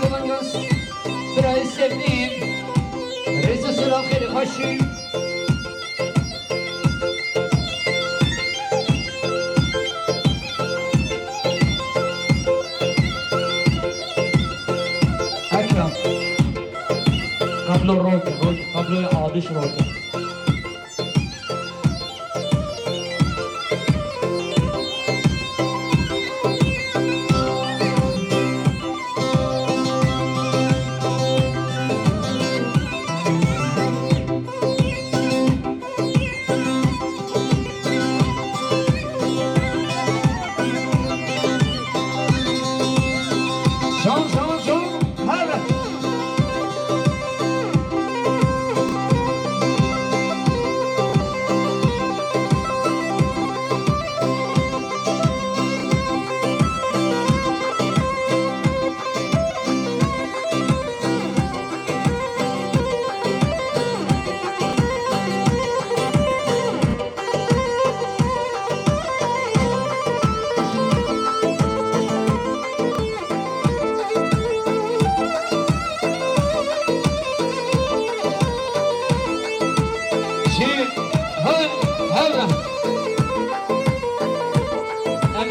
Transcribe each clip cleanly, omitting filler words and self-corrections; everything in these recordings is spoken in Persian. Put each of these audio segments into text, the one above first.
سرگوان یاس برای سفید رزا سلام خیلی خوشی اکرم قبل روی قبل عادش روی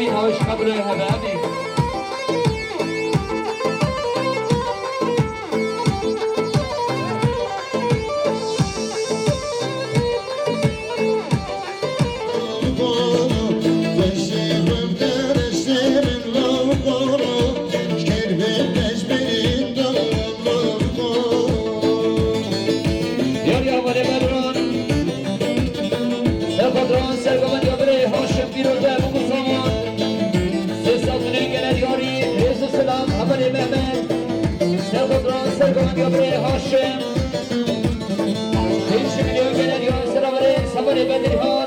امین هاش قبل هبه امین سرگوان یابره هاشم بیروزه بگوزمان سلام خبر محمد سرگوان یابره هاشم 5 میلیون گلریان سرابره خبر بدریان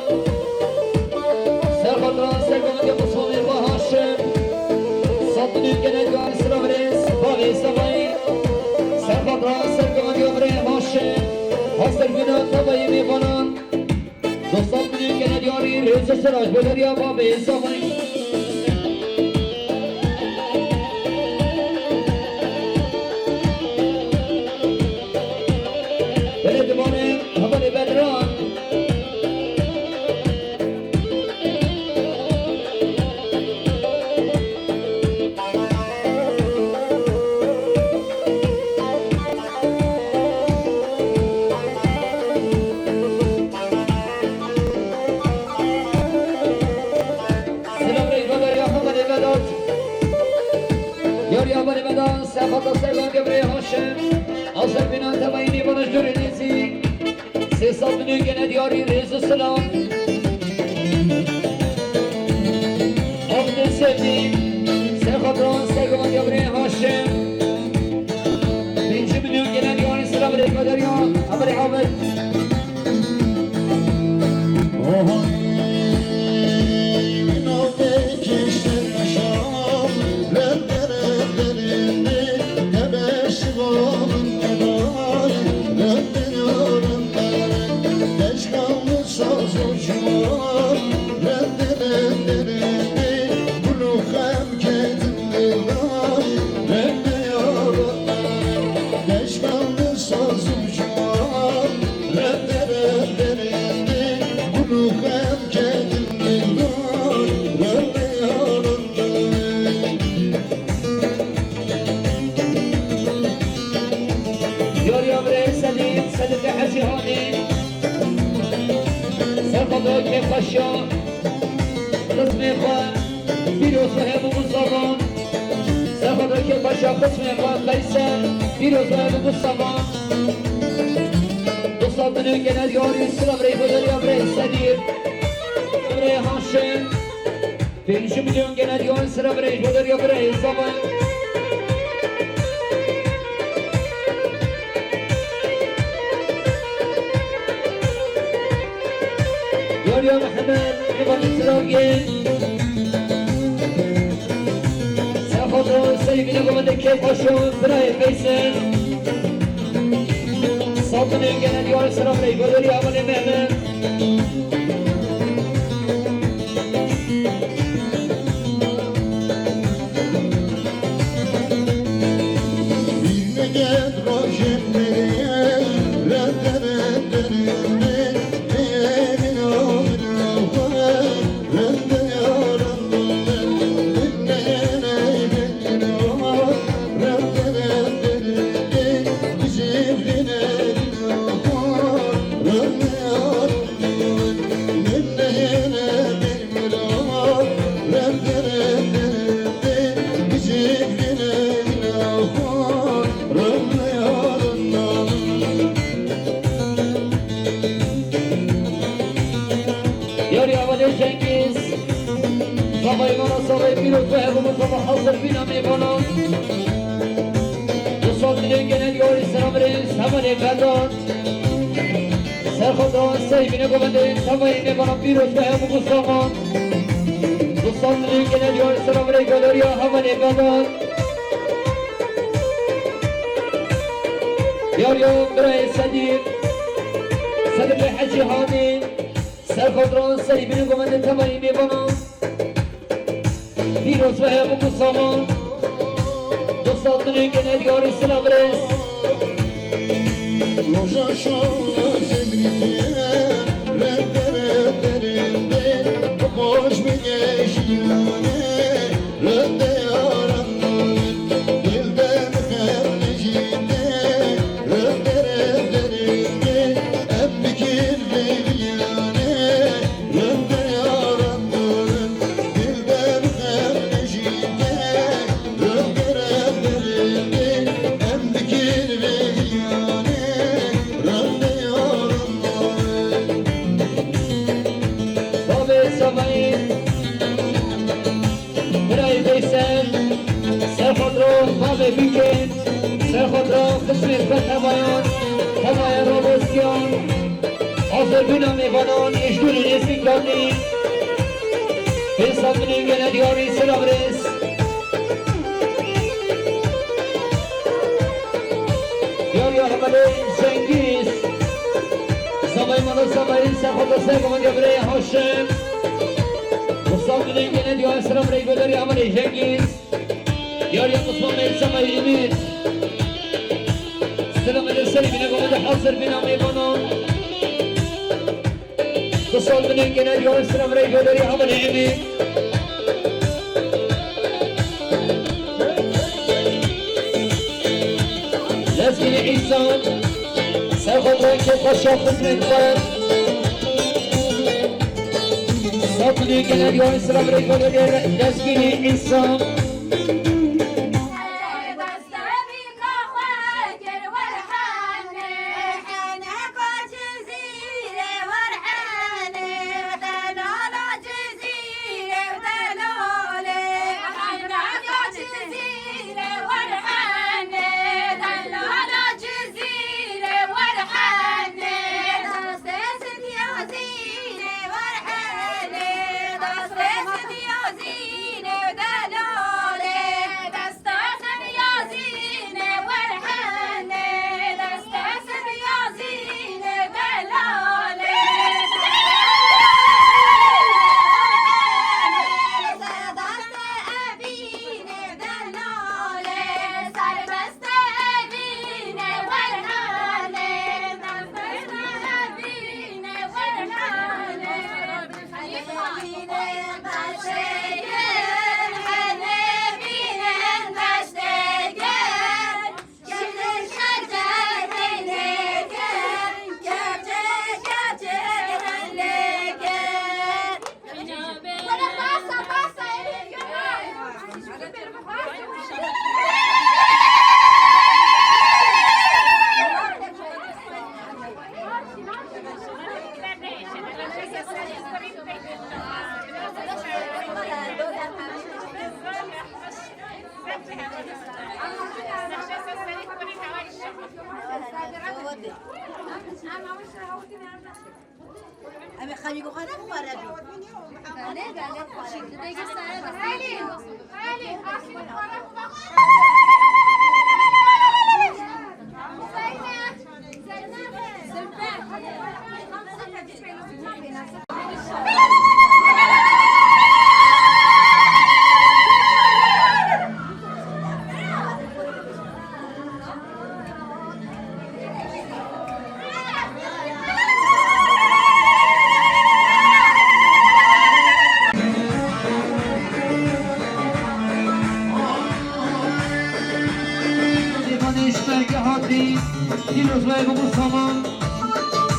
سرگوان یابره با هاشم 100 میلیون گلریان سرابره باقی سوایی سرگوان یابره هاشم حاضر بینان تبایی میبانان 200 میلیون گلریانی رئیس سراج بدریا باقی سوایی سفاتا سرگان گبره هاشم آسر بینان تبایینی بانش دوری نیزی 300 میلیون گنه دیاری ریز و سلام آبد سفتی سرخاطران سرگان گبره هاشم 5 میلیون گنه دیاری سلام ریز مدریان عبر حامد صدق حزيهاني سرقضوا كيف خشوا قسمي إخوان بيروز وهيبو مصابان سرقضوا كيف خشوا قسمي إخوان فيسل بيروز وهيبو مصابان 200 میلیون گنه دیاری سلام ری بدریا بره سدیر بره هاشم 5 میلیون گنه دیاری سلام ری بدریا بره زمان يا محمد نبغى نتلاقي سافروا سيبنا قبل كيف أشوف براي فيصل صوتنا كان يا سلام عليكم يا أبو محمد میدین گنه دیاری سلام رین سمانی بدان سر خود را سیبینه گوندین تمایی میبانم بیروز به همون سامان دوستان میدین گنه دیاری سلام رین گلاریا همانی بدان یاریم برای صدیق صدیق حجی حامی سر خود را سیبینه گوندین تمایی میبانم بیروز به همون سامان دوستان میدین گنه دیاری سلام رین Roja şola zebritiye Redderinde Hoş bir yeşilane Redde yaranların Dilden fernecinde Redderinde Emmikir beylane Redde yaranların Dilden fernecinde Redderinde Emmikir beylane بابا سمعین برای بیسن سر خود رو بابا بیکن سر خود رو قسمت به تبایان رو بسیان حاضر بینا میبانان اشدوری نیستی کنی بیسان بینیم گنه دیاری سلام ریس یاری حمله جنگیز سمای منو سمایی سر خود رو سرگمان برای هاشم دوستان بینیم گنه دیاری سلام ریس بداری حمله جنگیز یاری مصمم میل سمایی امید سلام علیه سری بینه گمده حاضر بینا میبانم دوستان بینیم گنه دیاری سلام ریس بداری حمله امید لازم عیسان سر خود رو که خوشا خسمت خود ساطنی گنه دیاری سلام ریس بداری لازم عیسان امی خالی بخواد خواره بی. بله بله خواره. دیگه سر خالی. خالی خالی دیروز باید بگو سامان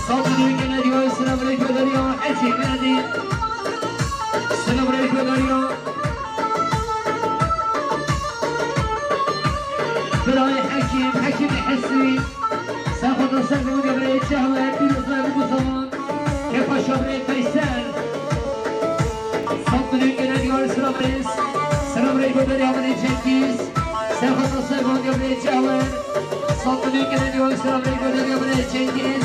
سامان که ندیوی سلام علیکم داریا اچی کردی سلام علیکم داریا برای حکیم حسی ساخد و سرگمونی برای جهوه دیروز باید بگو سامان که پاشا برای فیسر سامان که ندیوی سلام علیکم داریا برای جنگیز ساخد و سرگمونی برای جهوه Sattığını gene diyor İslam'ı gönderiyor buraya Cengiz.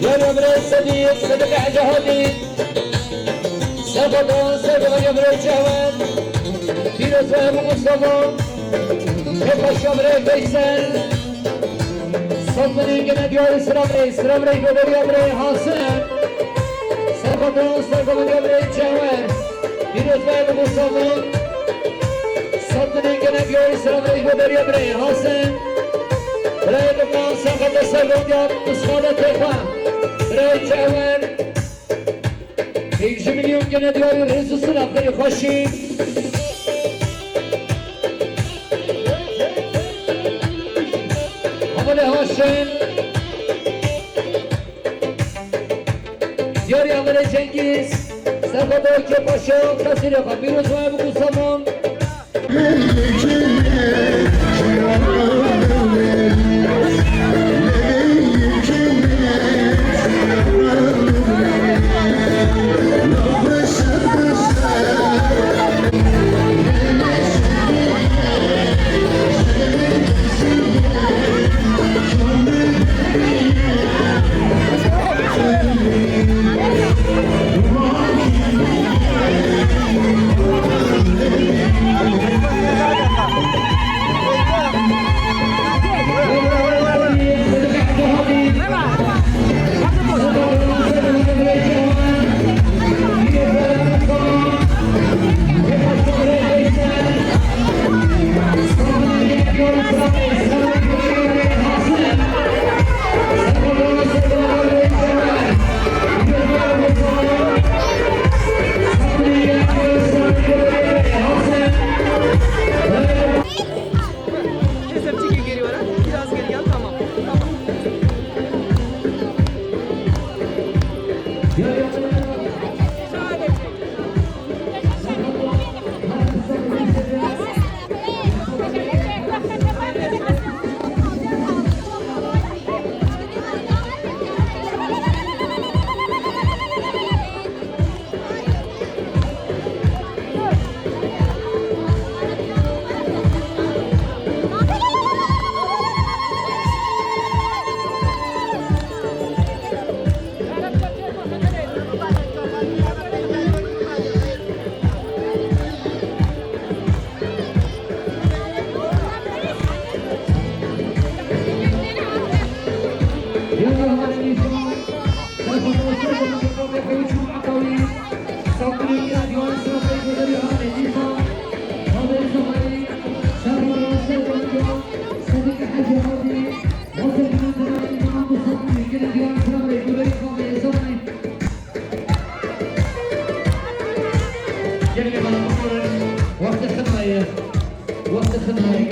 يا بري صديق صدق عجهدي سبقا سبقا يا بري جواد في رزاق مصطفى كيف الشبري فيصل صدني كنا ديار اسلام ري قبل يا بري حسن سبقا سبقا يا بري جواد في رزاق مصطفى صدني كنا ديار اسلام ري قبل يا بري حسن برای دکان ساخت سرگردان اسماده تکا برای جوان 1 میلیون گنه دیاری رزو سلاف داری خوشی حمله هاشم دیاری عمل جنگیز سرگردان که باشم کسی رقم بیروز و بگو سامان وقت الخدمة وقت الخدمة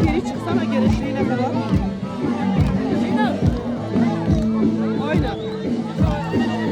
Geri çıksana genişliğine kadar. Aynen.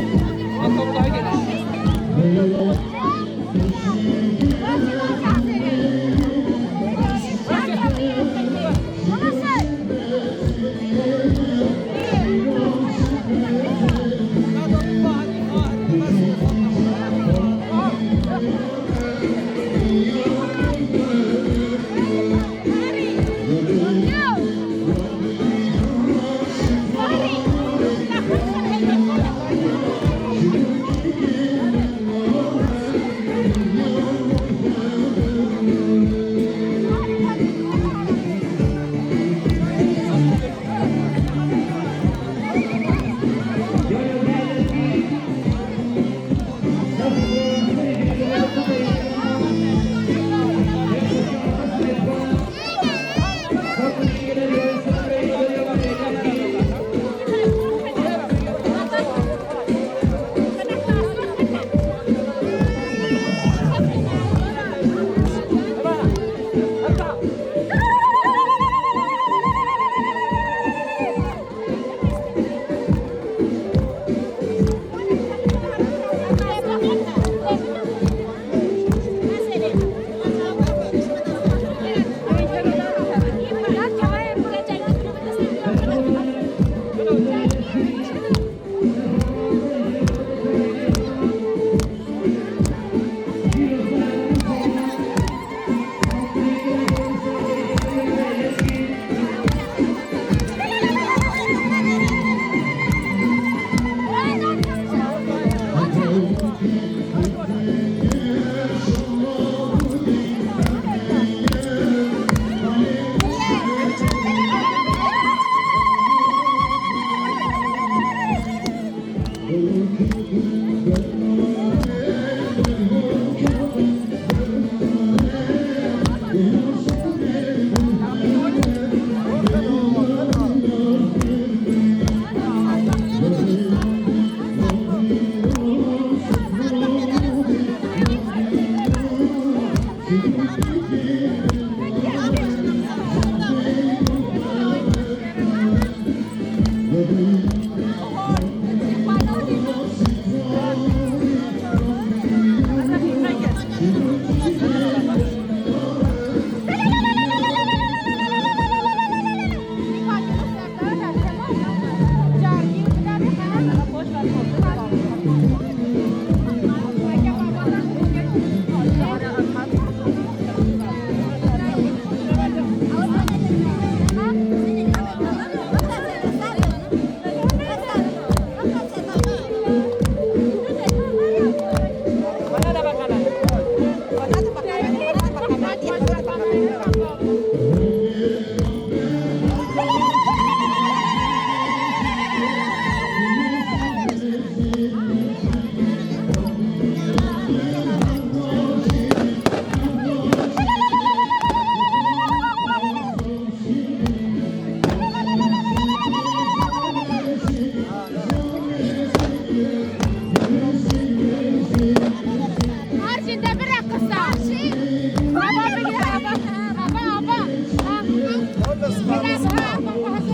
Arşinde bir rakısa. Baba bir baba. Baba. Bir rakısa.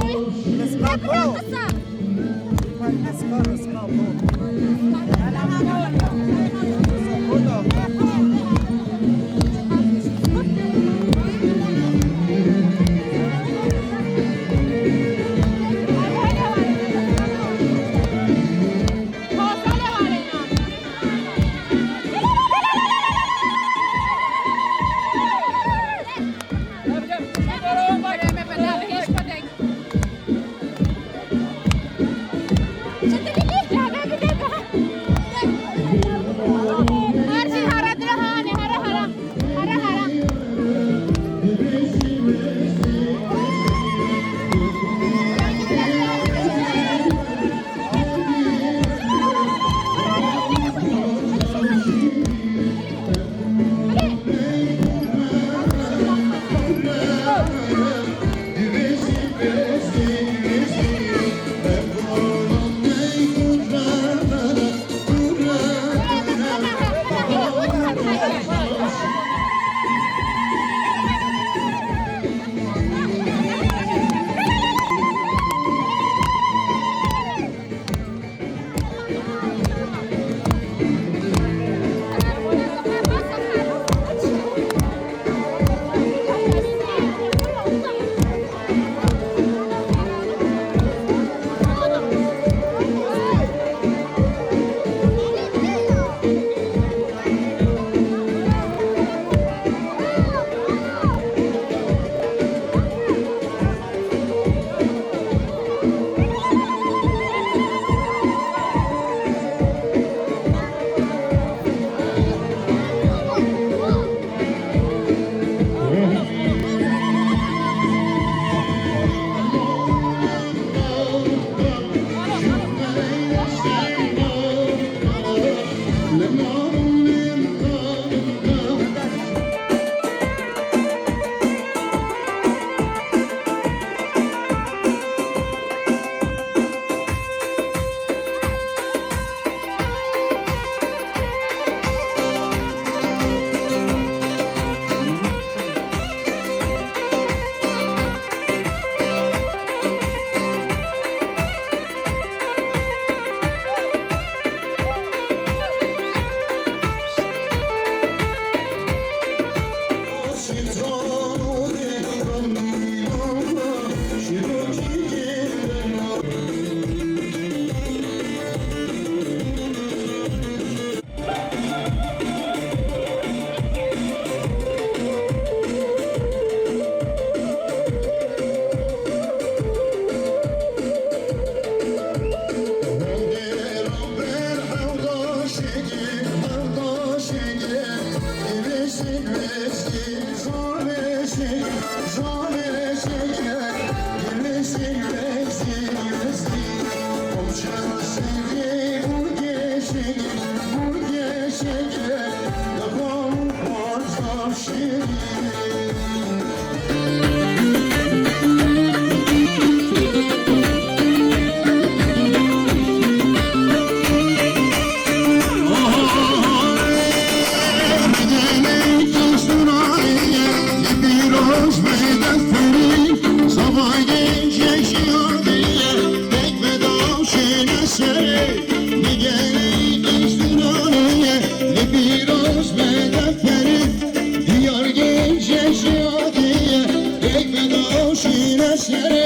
Hem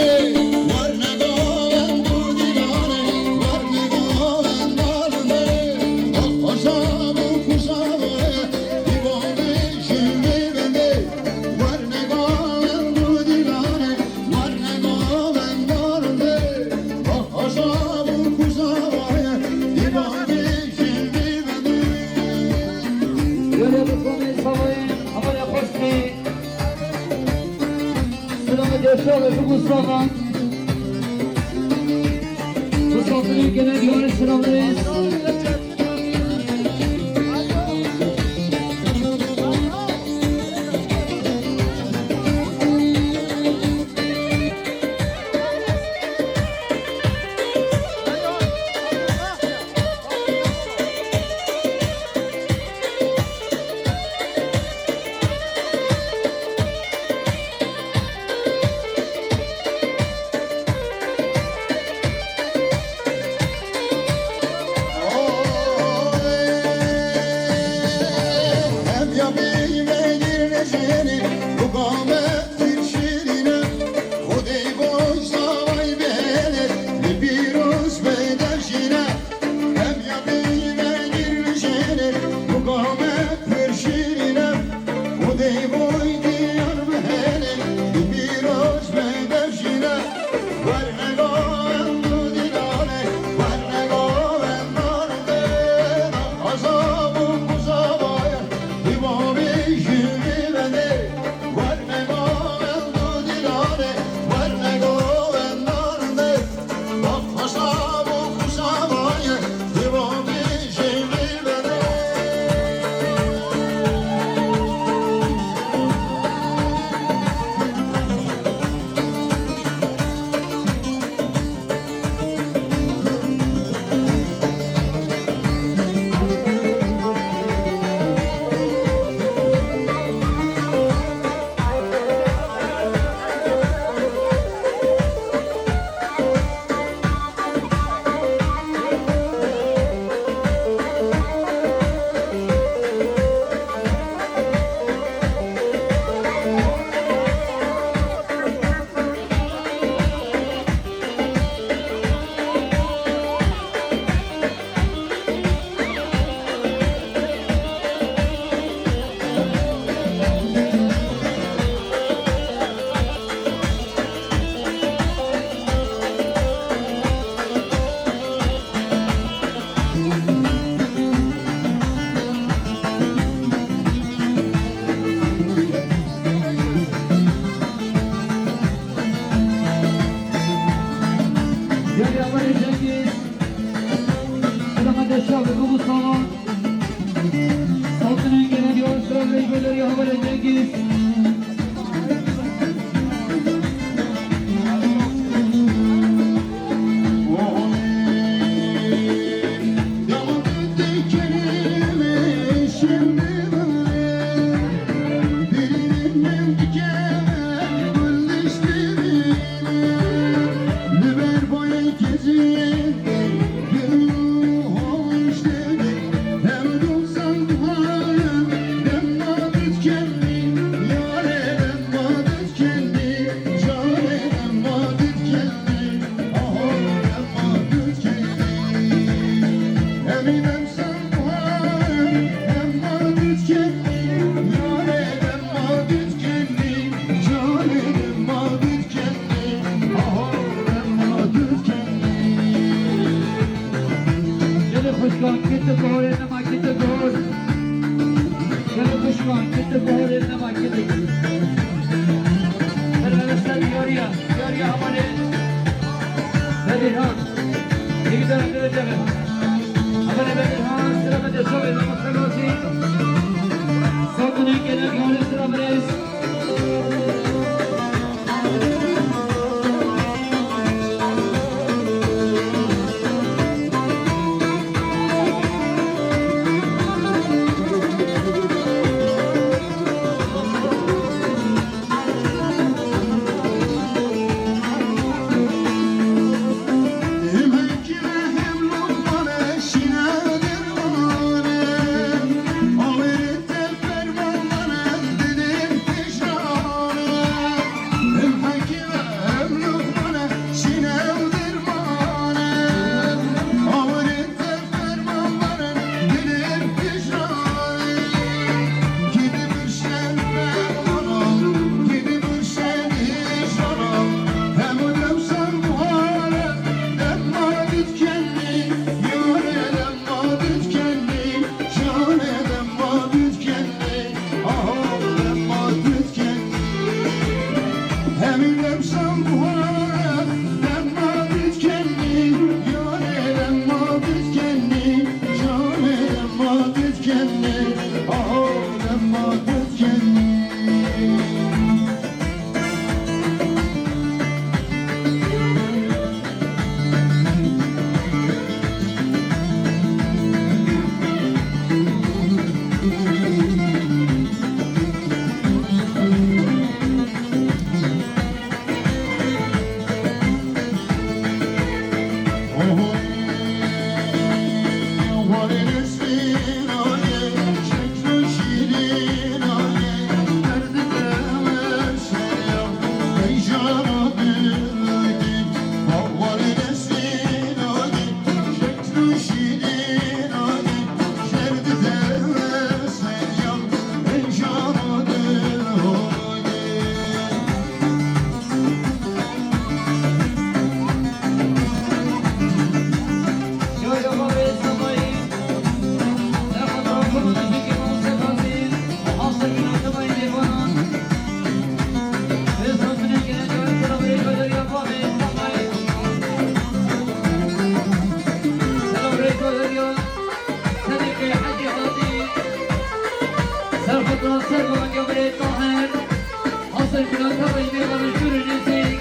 حاصل کنان تبایی میبانش دور نزدیک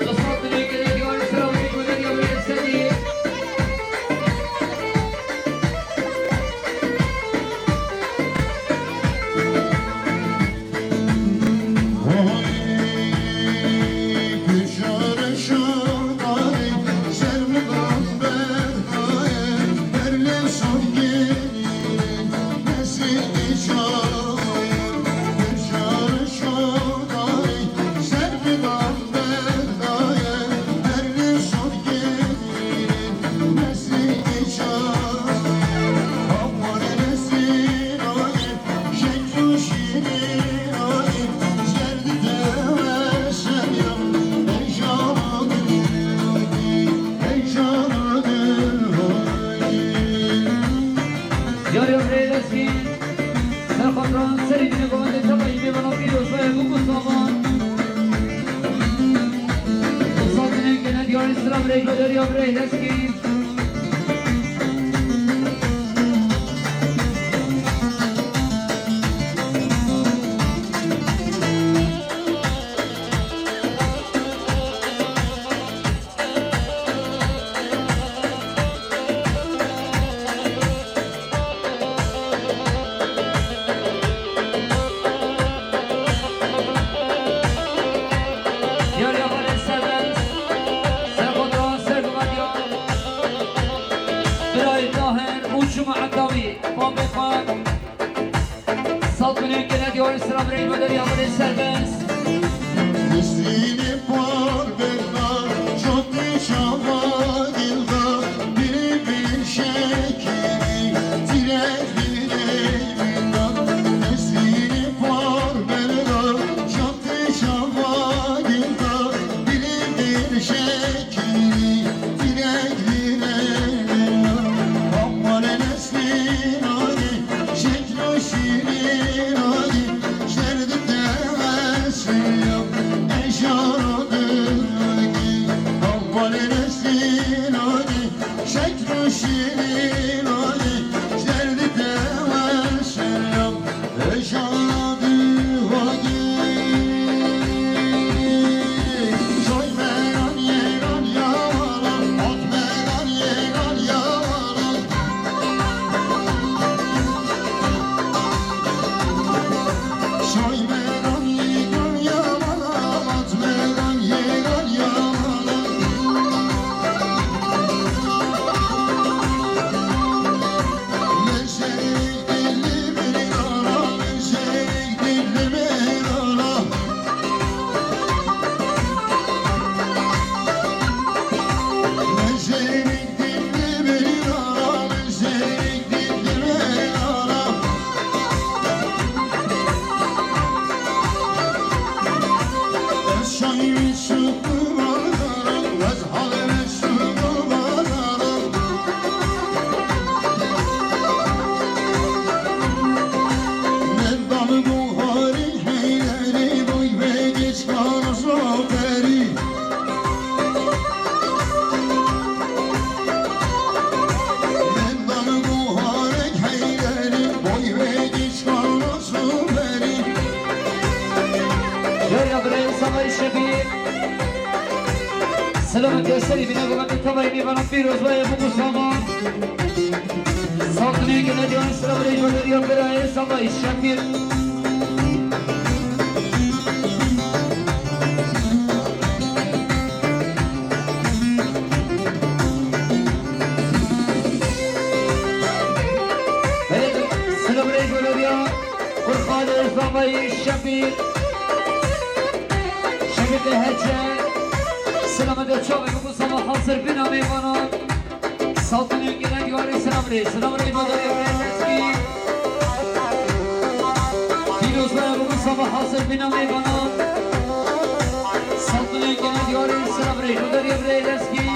قصاب دنیا که دیوار سلام میکنه دیوار رسدی سلامت سری بینه گومت تبایی میبانم پیروز بای بگو سامان ساکنه که ندیان سلام ریج و دریان برای سامای شمیر سلام ریج و دریان قرخان سامای شمیر شمیر هچه سلامت چاوه بگو سلام حاضر بینا میمانم ساکنه که ندیواری سلام ری ماداری برسکی پیروز بای بگو سلام حاضر بینا میمانم ساکنه که ندیواری سلام ری ماداری برسکی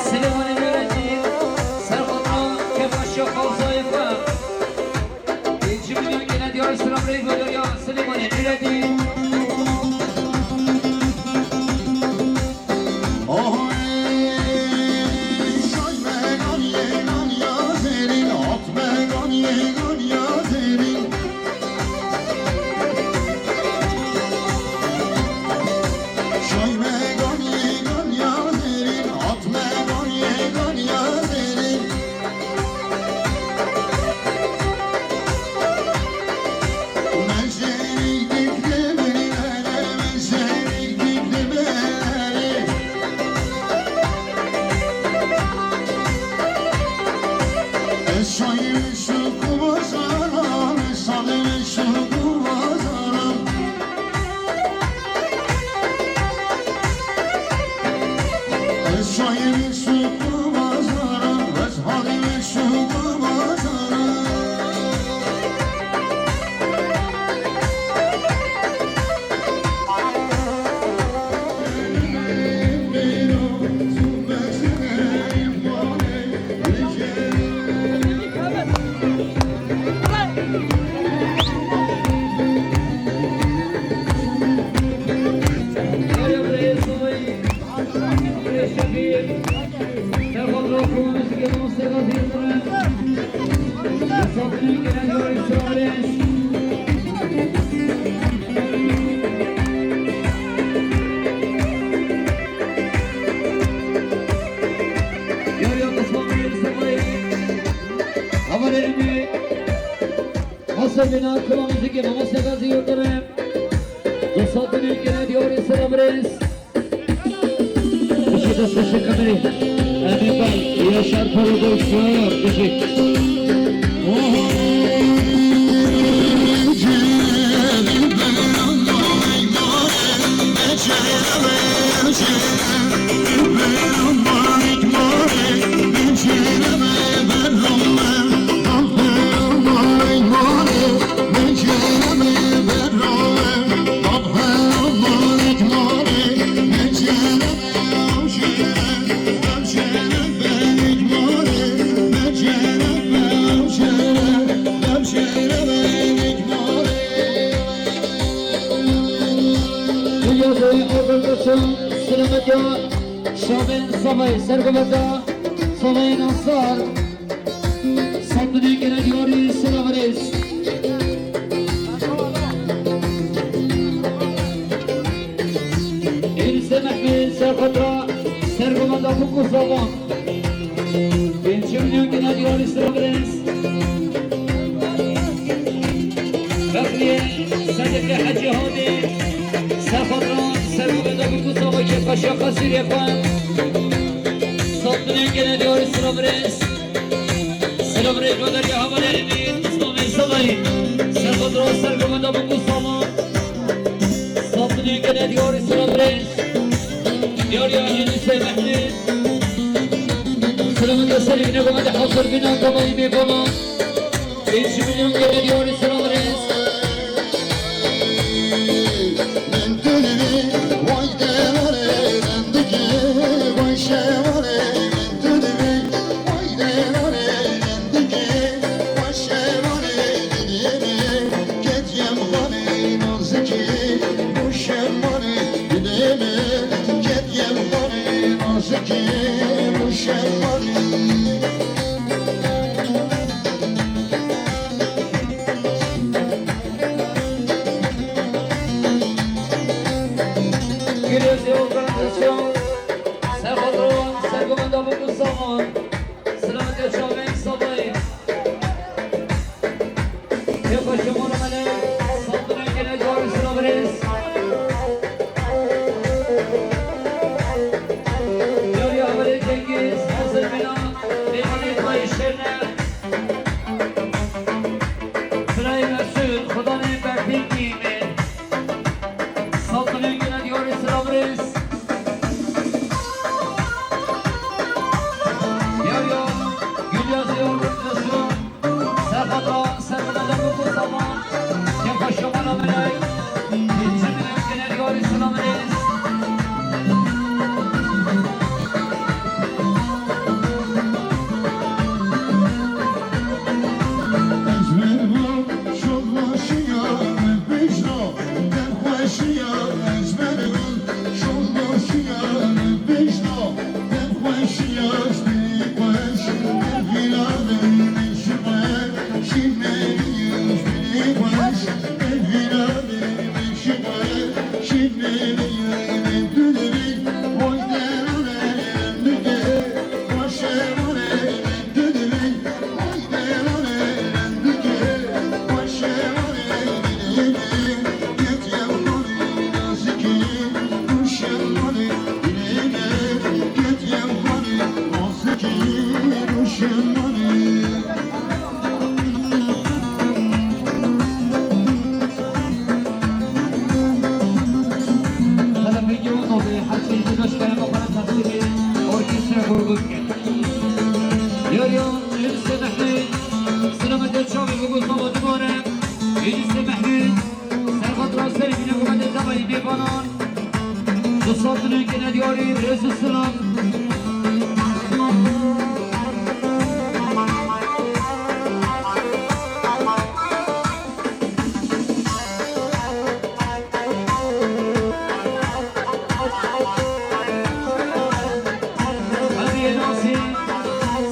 سلیمانی میرنجی سرخوطان که باشا خوزای فهم اینجی بینیم که ندیواری سلام ری ماداری سلیمانی میرنجی Yeah. Şair şu kuvazaram, salim şu kuvazaram. Şair şu kuvazaram, halim şu kuvazaram. Geliyor buraya Sabay. Buraya Şakir. Serhat Rakum müzik yapımı Sedat Yıldırım. Sabri gelen diyor İsrail. Geliyor Osman Bey Sabay. Haberlerini Masa bina kıla müzik yapımı Sedat Yıldırım. Sabri gelen diyor İsrail. Işık ısışı kameri. Emin Bey, Yaşar Koru'da uçuyor. Işık. Dünyadayı ordurdusun, sınıfıca, Şaben Sabay, Sergobada, Sabay Nasar, Sandığı gene diyor, Sınavariz. Elise Mehmet, Sergobada, Sergobada, Buku Sabah, Bençimliğin gene diyor, Sınavariz. Bakriye, Sadeke Hacı Hadi, Serhatran, Sergobada, Buku Sabah, Kaşa Kasir yapan, Sandığı gene diyor, Sınavariz. Sınavariz, Rodari Havalerini, İslami Sabay, Serhatran, Sergobada, Buku Sabah, Sandığı gene diyor, Sınavariz. Diyor ya Elise Mehmet, Sınavında Sergine Gomada hazır bina kamayı bir konu. 5 milyon gene diyor, Sınavariz. Giriyoruz ya organizasyon. Serhatron, Sergobada Buku Sabah, Sınavında Şaben Sabay. Yaklaşım Ormanı, Sandığı gene diyor, Sınavariz. Diyor ya Havale Cengiz, hazır bina, Meymanet Mayışerine. Sırayı Mesut, Kudanı Berfin Giyimi. Sandığı gene diyor, Sınavariz. Gül yazıyor, organizasyon. Serhat'a, Serhat'a Buku Sabah. دیاری رز سلام هدیه ناسی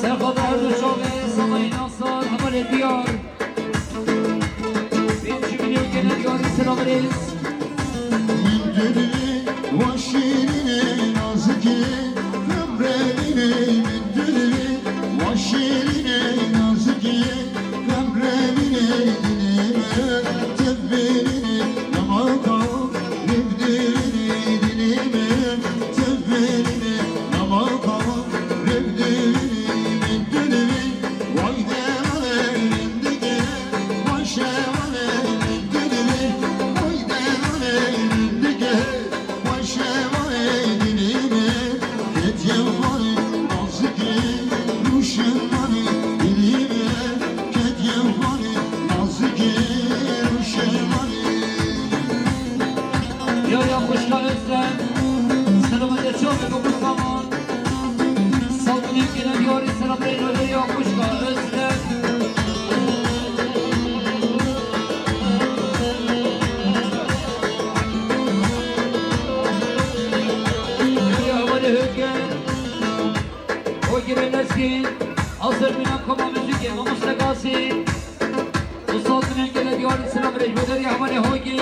سرخواب هر دو شاقه سمای ناصار همال دیار 5 میلیون گنه دیاری سلام رز Mindiri o şirine nazike Ömremine mindiri o şirine nazike Ömremine dinime Tebbenini namaka Revdirini dinime Tebbenini namaka Revdirini mindiri Vay devane mindiri Vay şevane mindiri Vay devane mindiri Vay şevane dinime Ketyevane nazike Ruşevane dinime Ketyevane nazike Ruşevane یا یا خوشحال هستم سلامت شما بگو سامان سالونی که ندیاری سلام ریلوله یا خوشحال هستم یا اولی هکن هوگیره نسکین آسر بینم کما مزیگه و مستقاسی و سالونی که ندیاری سلام ریلوله یا اولی هوگی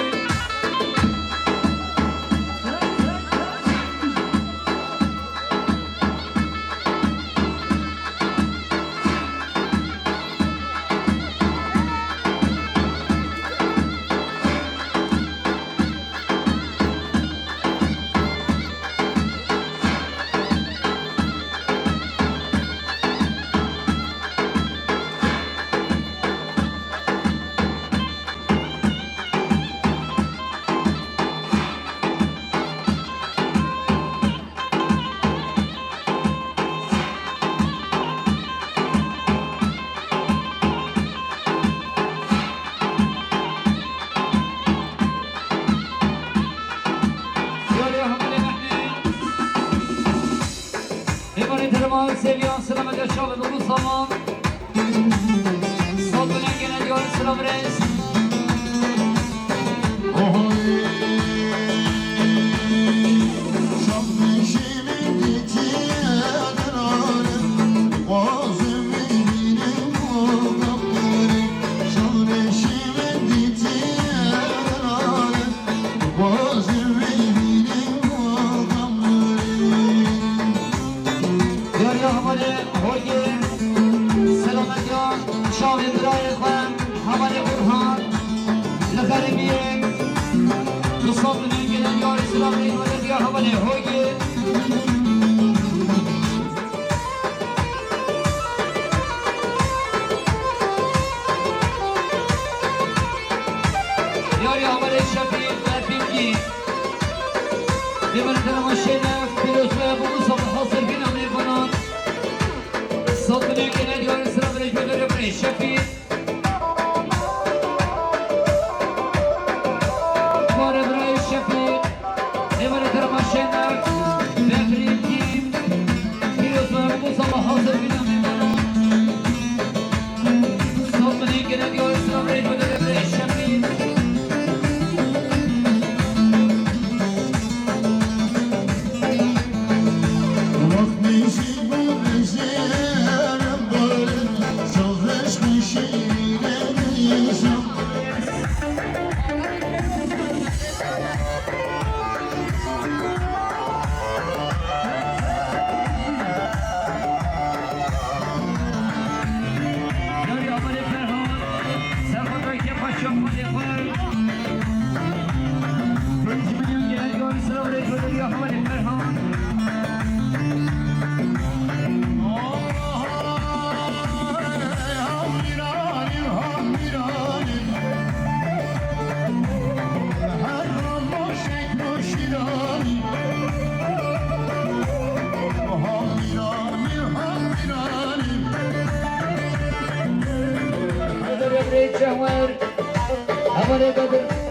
Seviyor selamet şahı dolu zaman Salgına gene diyor selam reis Diyor ya hamale hoge selamet ya şahı birayı khan hamale Burhan Lezarimiye Salgına gene diyor selam reis diyor hamale hoge Diyor ya hamale Şefik ve Bilgi Demirden Maşenef Filoz ve Ebu Sabah hazır binamir bunun Salgını gene diyor selam rejbeleri buraya Şefik Kuare buraya Şefik Demirden Maşenef ve Bilgi Filoz ve Ebu Sabah hazır binamir bunun Salgını gene diyor selam rejbeleri buraya Şefik جوهر هوای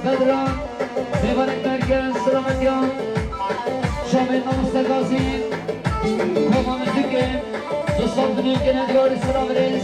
بدران دیوان مرکز سلامتیان شامل نامستگازین تمام دیگه دوستان بدون که ندیاری سلام ریز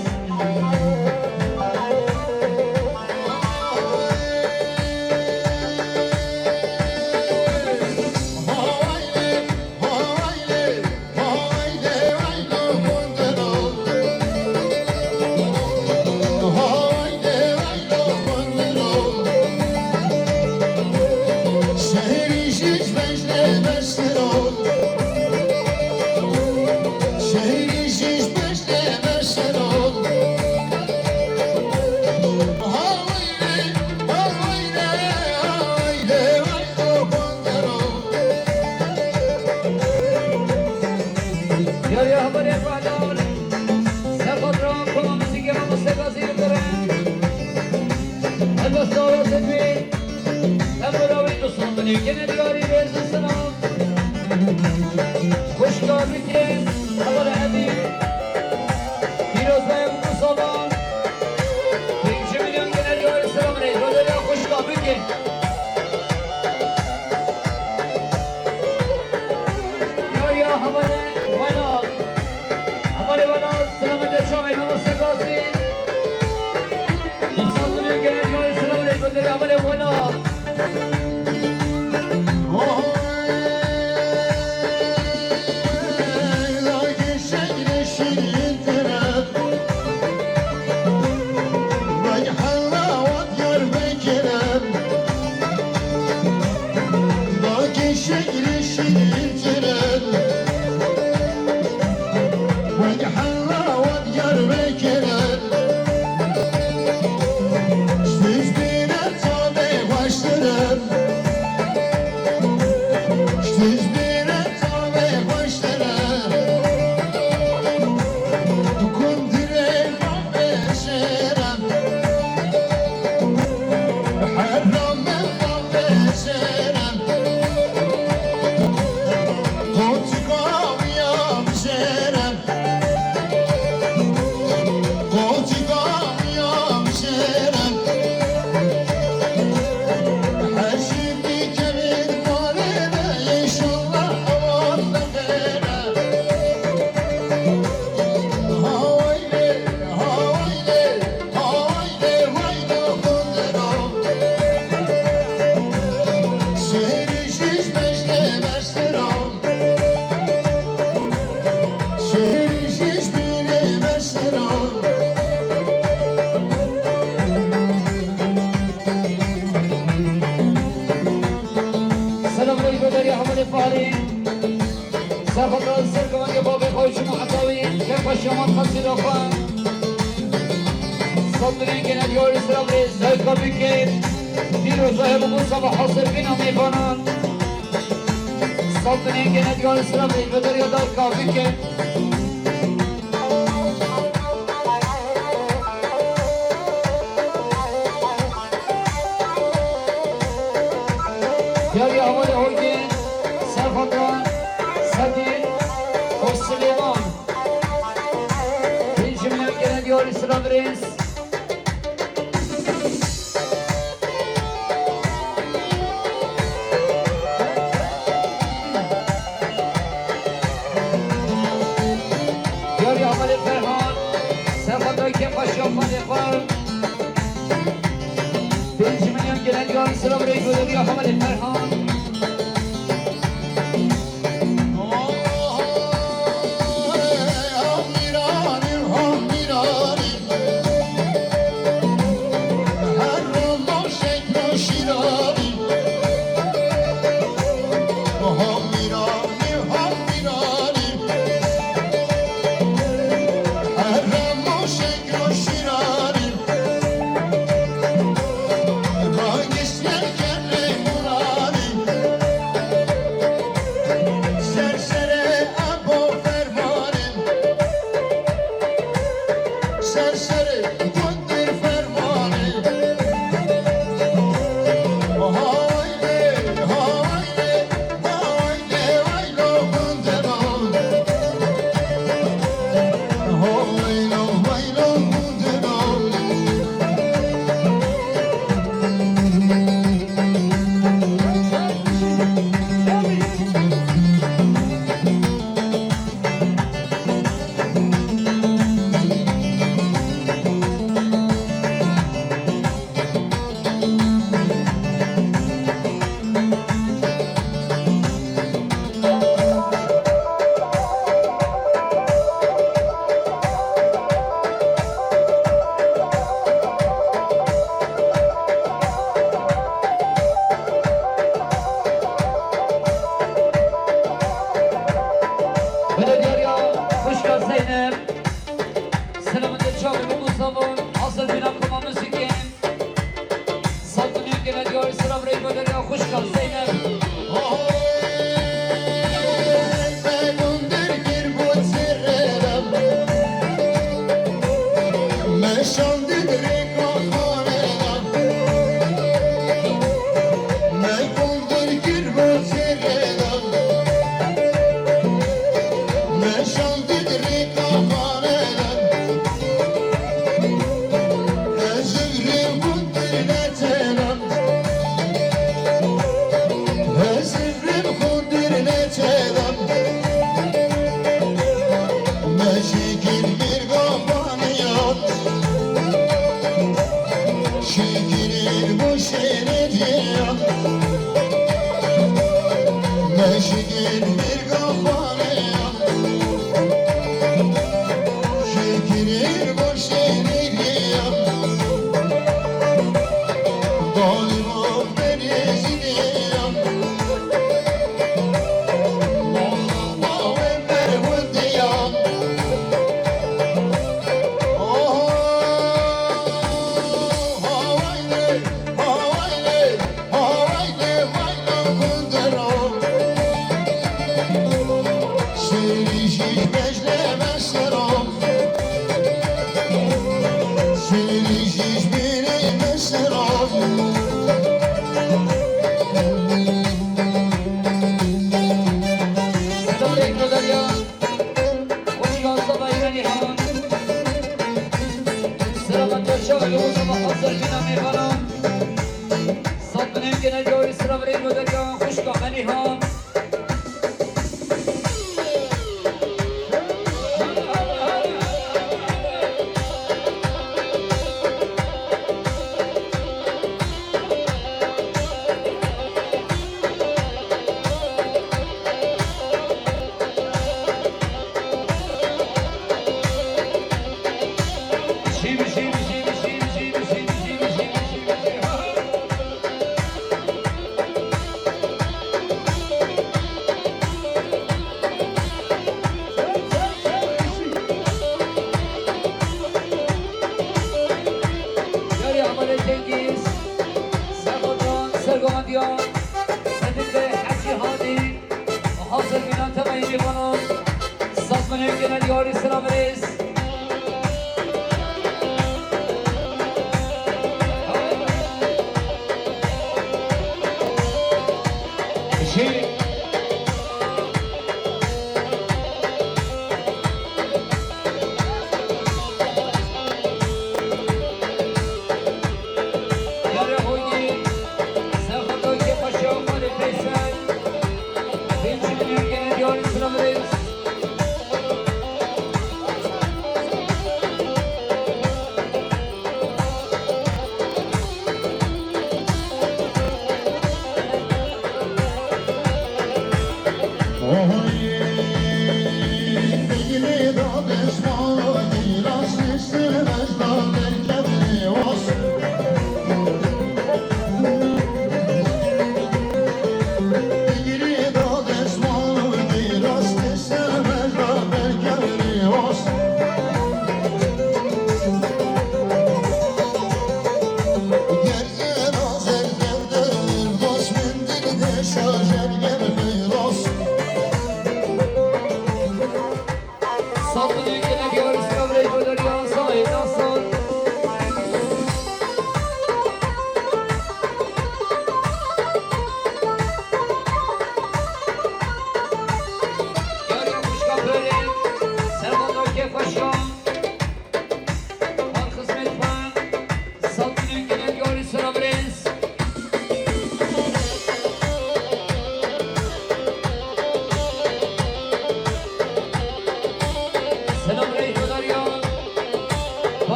یا همه رفادار سفاد را کنم دیگه ما مستگازی برن البته آواز بین امروی دوستان بنی که ندیاری بیز سلام خوشگاه بیتیم حضر حبیب پیروز بایم مصابان 5 میلیون که ندیاری سلام رید رو داریا خوشگاه بیتیم یا همه وینال همه وینال سلامت شامل مستگازی دوستان بنی که ندیاری سلام رید رو داریا همه وینال سلام علیکم دریا همون فاری سرخط را سرگوان که بابی خوش محتوی که پشمان خاصی را خواه صدرین که ندیاری سلام ریز دای کابی که دیر و صاحب مصاب حاصل بینا میبانن صدرین که ندیاری سلام ریز به دریا دای کابی که یاری اول هوگین سرخطان صدیق و سلیمان 5 میلیون که ندیاری سلام ریز یاری اول فرهان سرخطان که پشیان مانیفان 5 میلیون که ندیاری سلام ریز و دریا اول فرهان Rangis yerken خوشگاه زینب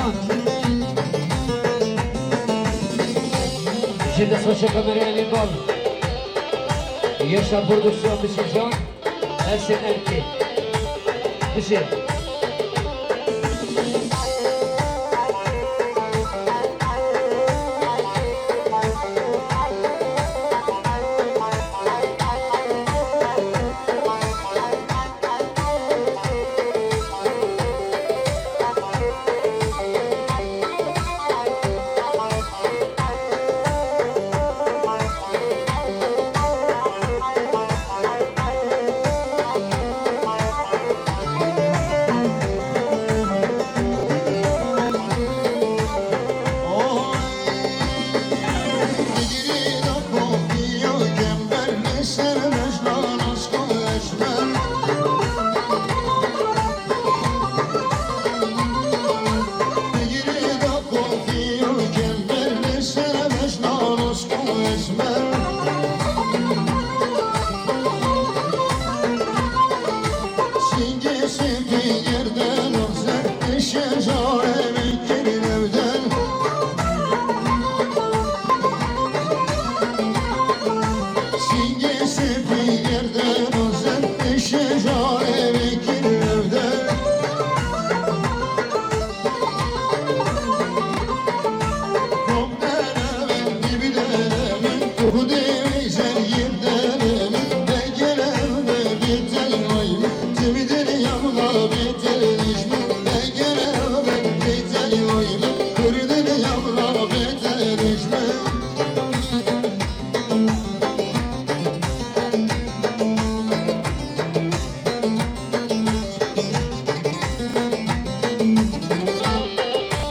جان Şimdi sosyal kameraya bir bol Yaşar prodüksiyon bir şey can Ersin Erki Bir şey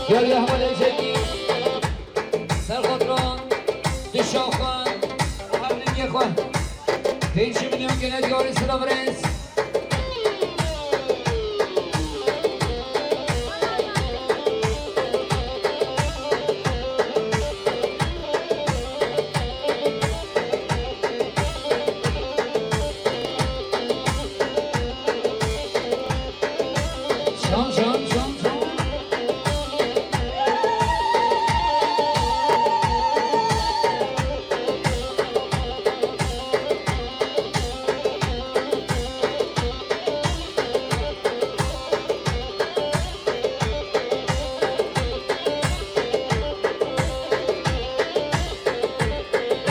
Gel ya havale zeki Serhatran Dişavkan Muhammed Yekwan 5 milyon gene diyor İslam Rens Şan şan şan şan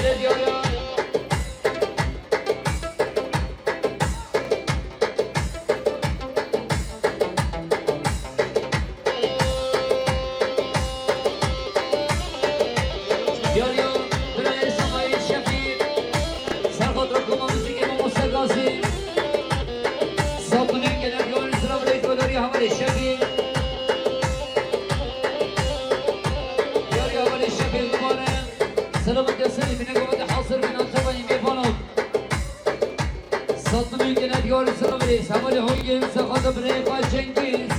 Ne diyor ya? Diyor ya, Bülent Samayı Şefik Serhat Rakımamızı gibi Musagasi Sabunun gelen diyor İslam Reis Bedari Havale Şefik Diyor ya Havale Şefik Kumane Selamet Yasini Bine Kuvveti Hasır Bin Antabayim Befanov Sabunun gelen diyor İslam Reis Havale Hoygin Sekhatı Bine Kuvvet Cengiz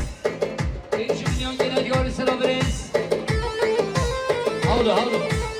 5 milyon gelen diyor İslam Reis Havlu havlu